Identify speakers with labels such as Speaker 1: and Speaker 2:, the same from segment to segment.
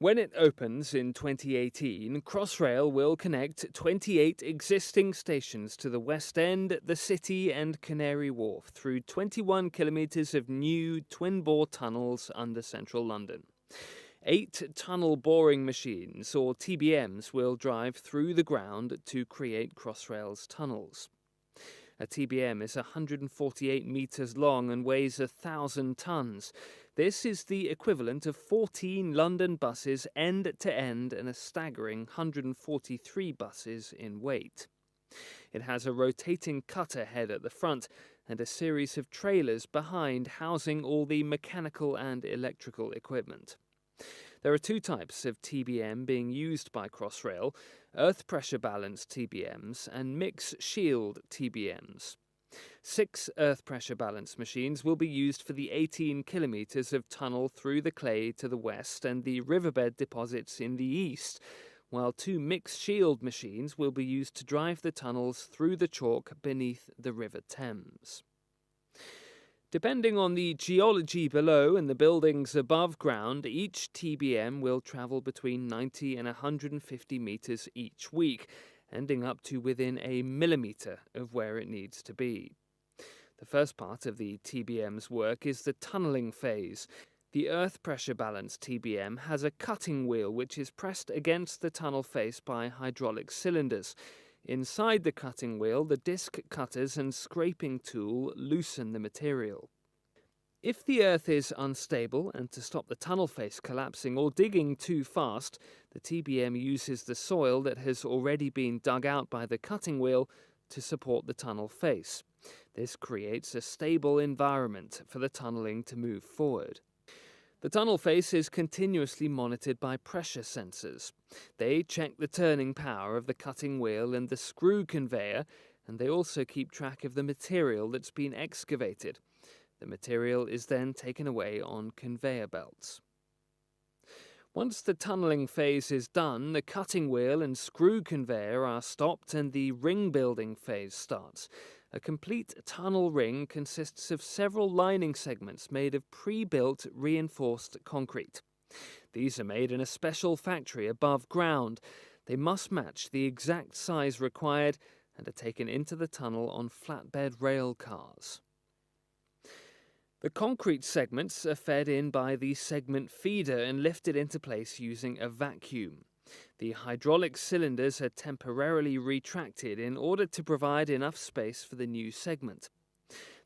Speaker 1: When it opens in 2018, Crossrail will connect 28 existing stations to the West End, the City and Canary Wharf through 21 kilometres of new twin-bore tunnels under central London. 8 tunnel boring machines, or TBMs, will drive through the ground to create Crossrail's tunnels. A TBM is 148 metres long and weighs 1,000 tonnes. This is the equivalent of 14 London buses end to end and a staggering 143 buses in weight. It has a rotating cutter head at the front and a series of trailers behind housing all the mechanical and electrical equipment. There are 2 types of TBM being used by Crossrail: earth pressure balanced TBMs and mix shield TBMs. 6 earth pressure balance machines will be used for the 18 kilometres of tunnel through the clay to the west and the riverbed deposits in the east, while 2 mix shield machines will be used to drive the tunnels through the chalk beneath the River Thames. Depending on the geology below and the buildings above ground, each TBM will travel between 90 and 150 metres each week, ending up to within a millimetre of where it needs to be. The first part of the TBM's work is the tunnelling phase. The earth pressure balance TBM has a cutting wheel which is pressed against the tunnel face by hydraulic cylinders. Inside the cutting wheel, the disc cutters and scraping tool loosen the material. If the earth is unstable and to stop the tunnel face collapsing or digging too fast, the TBM uses the soil that has already been dug out by the cutting wheel to support the tunnel face. This creates a stable environment for the tunnelling to move forward. The tunnel face is continuously monitored by pressure sensors. They check the turning power of the cutting wheel and the screw conveyor, and they also keep track of the material that's been excavated. The material is then taken away on conveyor belts. Once the tunnelling phase is done, the cutting wheel and screw conveyor are stopped and the ring building phase starts. A complete tunnel ring consists of several lining segments made of pre-built reinforced concrete. These are made in a special factory above ground. They must match the exact size required and are taken into the tunnel on flatbed rail cars. The concrete segments are fed in by the segment feeder and lifted into place using a vacuum. The hydraulic cylinders are temporarily retracted in order to provide enough space for the new segment.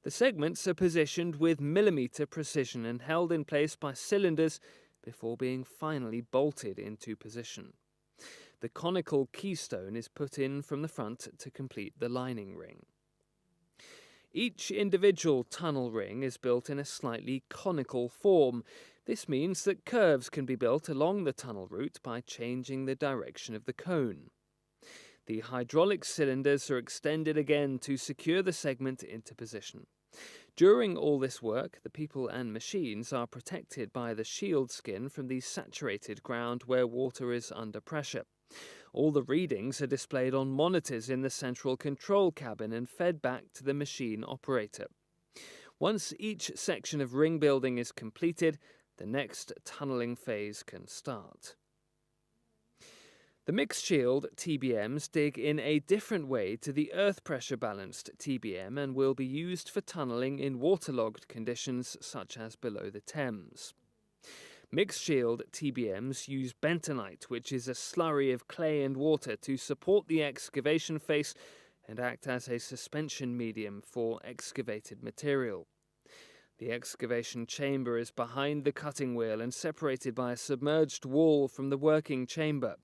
Speaker 1: The segments are positioned with millimetre precision and held in place by cylinders before being finally bolted into position. The conical keystone is put in from the front to complete the lining ring. Each individual tunnel ring is built in a slightly conical form. This means that curves can be built along the tunnel route by changing the direction of the cone. The hydraulic cylinders are extended again to secure the segment into position. During all this work, the people and machines are protected by the shield skin from the saturated ground where water is under pressure. All the readings are displayed on monitors in the central control cabin and fed back to the machine operator. Once each section of ring building is completed, the next tunnelling phase can start. The mixed shield TBMs dig in a different way to the earth pressure balanced TBM and will be used for tunnelling in waterlogged conditions such as below the Thames. Mixed shield TBMs use bentonite, which is a slurry of clay and water, to support the excavation face and act as a suspension medium for excavated material. The excavation chamber is behind the cutting wheel and separated by a submerged wall from the working chamber.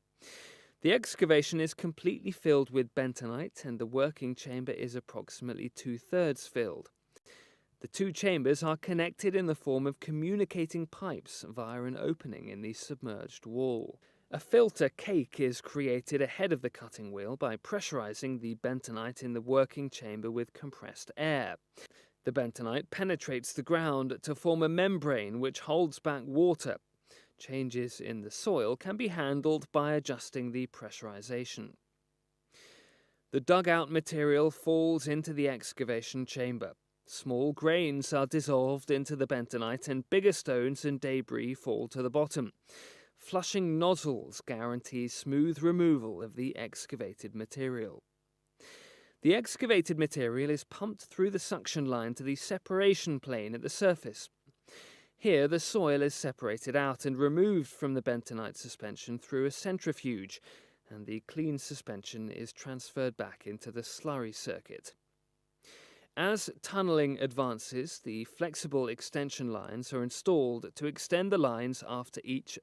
Speaker 1: The excavation is completely filled with bentonite and the working chamber is approximately 2/3 filled. The 2 chambers are connected in the form of communicating pipes via an opening in the submerged wall. A filter cake is created ahead of the cutting wheel by pressurizing the bentonite in the working chamber with compressed air. The bentonite penetrates the ground to form a membrane which holds back water. Changes in the soil can be handled by adjusting the pressurization. The dugout material falls into the excavation chamber. Small grains are dissolved into the bentonite and bigger stones and debris fall to the bottom. Flushing nozzles guarantee smooth removal of the excavated material. The excavated material is pumped through the suction line to the separation plane at the surface. Here, the soil is separated out and removed from the bentonite suspension through a centrifuge, and the clean suspension is transferred back into the slurry circuit. As tunnelling advances, the flexible extension lines are installed to extend the lines after each